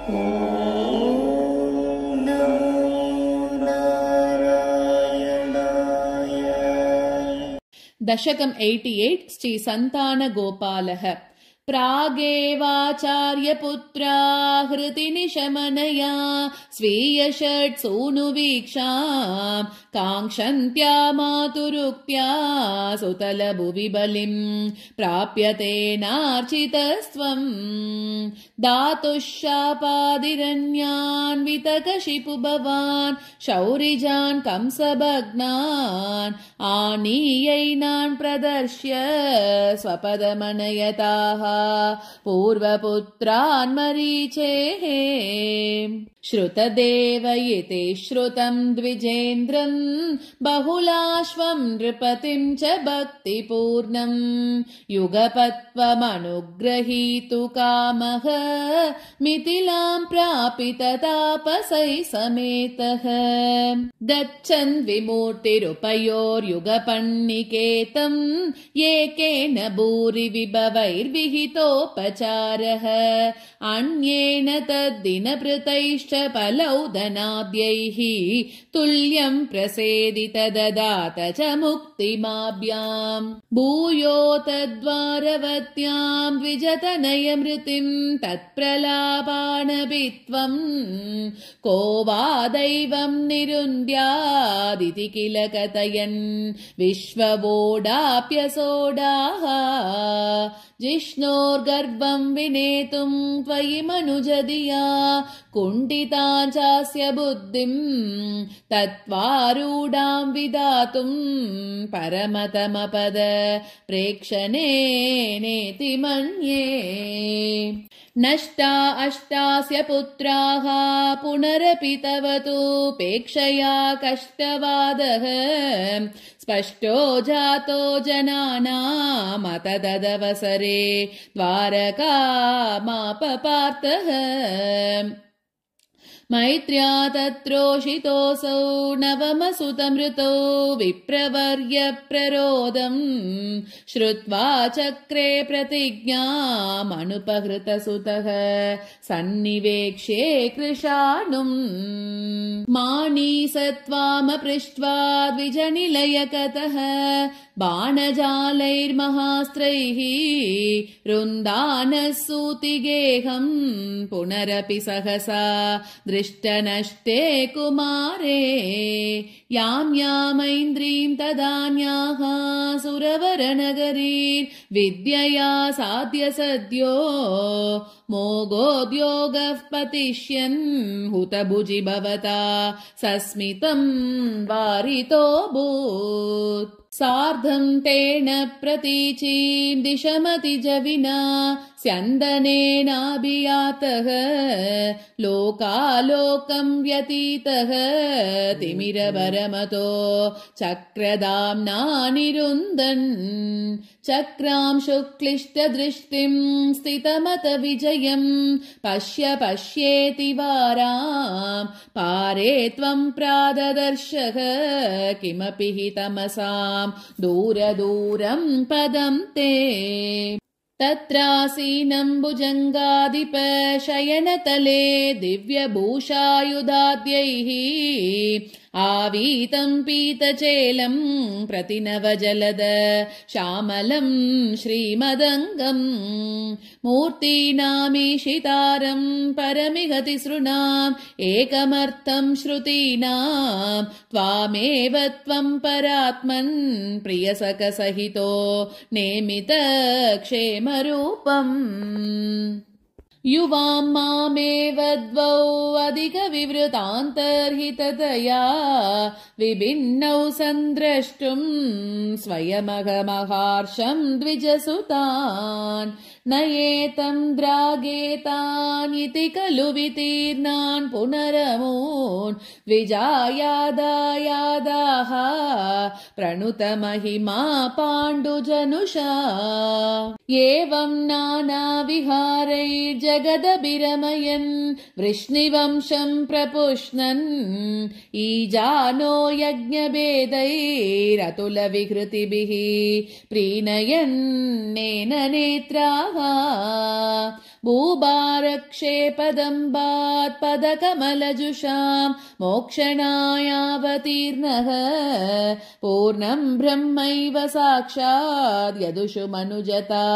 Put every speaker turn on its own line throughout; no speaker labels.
दशकम् 88 श्री सन्तान गोपालः। प्रागेवाचार्यपुत्रा हृतिनिशमनया स्वीयषट्सूनुवीक्षां काङ्क्षन्त्या मातुरुक्त्या सुतलभुवि बलिं प्राप्यतेनार्चितस्त्वं दातुः शापादिरन्यान्वितकशिपु भवान् शौरिजान् कंसभग्नान् आनीयैनान् प्रदर्श्य स्वपदमनयताः पूर्वपुत्रान् मरीचेः। श्रुतदेव इति श्रुतं द्विजेन्द्रं बहुलाश्वं नृपतिं च भक्तिपूर्णं युगपत्वमनुग्रहीतु कामः मिथिलां प्रापिततापसै समेतः। गच्छन् विमूर्तिरुपयोर्युगपण्णिकेतं येकेन भूरि विभवैर्विहितोपचारः अन्येन तद्दिनभृतैश्च पलौदनाद्यैः तुल्यं प्रसेदित ददात च मुक्तिमाभ्याम्। भूयो तद्वारवत्यां द्विजतनयमृतिं तत्प्रलापानभित्वम् को वा दैवं निरुन्द्यादिति किल कथयन् विश्ववोडाप्यसोडाः। जिष्णोर्गर्वं विनेतुं त्वयि मनुजधिया कुण्ठितां चास्य बुद्धिं तत्त्वारूढां विधातुं परमतमपद प्रेक्षणेनेति मन्ये। नष्टा अष्टास्य पुत्राः पुनरपि तव तूपेक्षया कष्टवादः स्पष्टो जातो जनानामतदवसरे द्वारकामापपार्थः। मैत्र्या तत्रोषितोऽसौ नवमसुतमृतौ विप्रवर्य प्ररोदम् श्रुत्वा चक्रे प्रतिज्ञामनुपहृतसुतः सन्निवेक्ष्ये कृशानुम्। मानीसत्त्वामपृष्ट्वा द्विजनिलयकतः बाणजालैर्महास्त्रैः रुन्दानः सूतिगेहम् पुनरपि सहसा दृष्टनष्टे कुमारे। यां यामैन्द्रीं तदान्याः सुरवरनगरीर्विद्यया साध्य सद्यो मोगोद्योगः पतिष्यन् हुतभुजि भवता सस्मितं वारितोऽभूत्। सार्धं तेन प्रतीचीं दिशमतिजविना स्यन्दनेनाभियातः लोकालोकं व्यतीतः तिमिरभरमतो चक्रदाम्ना निरुन्दन्। चक्रां शुक्लिष्टदृष्टिं स्थितमत विजयं पश्य पश्येति वारां पारे त्वं प्राददर्शः किमपि हि तमसां दूरदूरं पदं ते। तत्रासीनं भुजङ्गाधिप शयनतले दिव्यभूषायुधाद्यैः आवीतं पीतचेलं प्रतिनवजलद श्यामलं श्रीमदङ्गम्। मूर्तीनामीशितारं परमिहतिसृणाम् एकमर्थं श्रुतीनां त्वामेव त्वं परात्मन् प्रियसखसहितो नेमितक्षेमरूपम्। युवां मामेव द्वौ अधिकविवृतान्तर्हिततया विभिन्नौ सन्द्रष्टुं स्वयमहमहार्षं द्विजसुतान्। नयेतं द्रागेतान् इति खलु वितीर्णान् पुनरमून् द्विजायादायादाः प्रणुतमहिमा पाण्डुजनुषा। एवं नानाविहारैर्जगदभिरमयन् वृष्णिवंशं प्रपुष्णन् ईजानो यज्ञभेदैरतुलविहृतिभिः प्रीणयन्नेन नेत्राः। भूभारक्षेपदम्बात् पदकमलजुषां मोक्षणायावतीर्णः पूर्णं ब्रह्मैव साक्षात् यदुषु मनुजता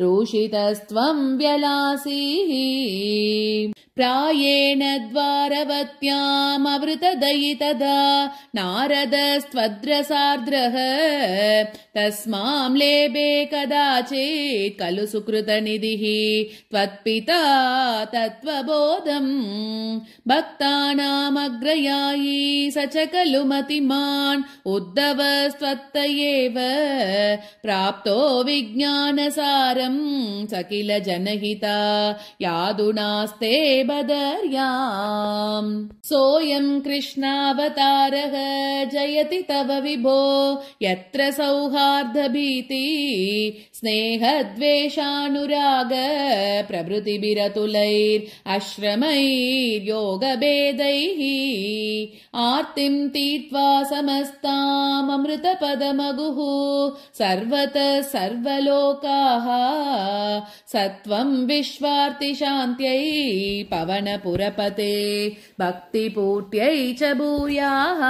रूषितस्त्वं व्यलासीः प्रायेण द्वारवत्यामवृतदयितदा नारदस्त्वद्रसार्द्रः तस्मां लेभे कदाचित् खलु सुकृतनिधिः त्वत्पिता तत्त्वबोधम् भक्तानामग्रयायी स च खलु मतिमान् उद्धवस्त्वत्त एव प्राप्तो विज्ञानसारं स किल जनहिता यादुनास्ते बदर्याम् सोऽयं कृष्णावतारः जयति तव विभो यत्र सौहार्दभीति स्नेहद्वेषानुराग प्रभृतिभिरतुलैरश्रमैर्योगभेदैः आर्तिं तीर्त्वा समस्ताममृतपदमगुः सर्वतः सर्वलोकाः सत्वं विश्वार्तिशान्त्यै पवनपुरपते भक्तिपूर्त्यै च भूयाः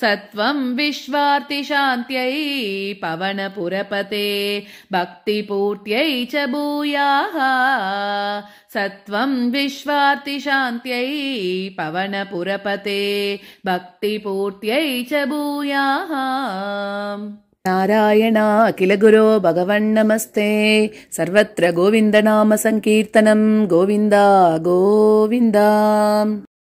सत्वं विश्वार्तिशान्त्यै पवनपुरपते भक्तिपूर्त्यै च भूयाः सत्वं विश्वार्तिशान्त्यै पवनपुरपते भक्तिपूर्त्यै च भूयाः
नारायण अखिल गुरो भगवन्नमस्ते सर्वत्र गोविन्द नाम संकीर्तनं गोविन्द गोविन्द।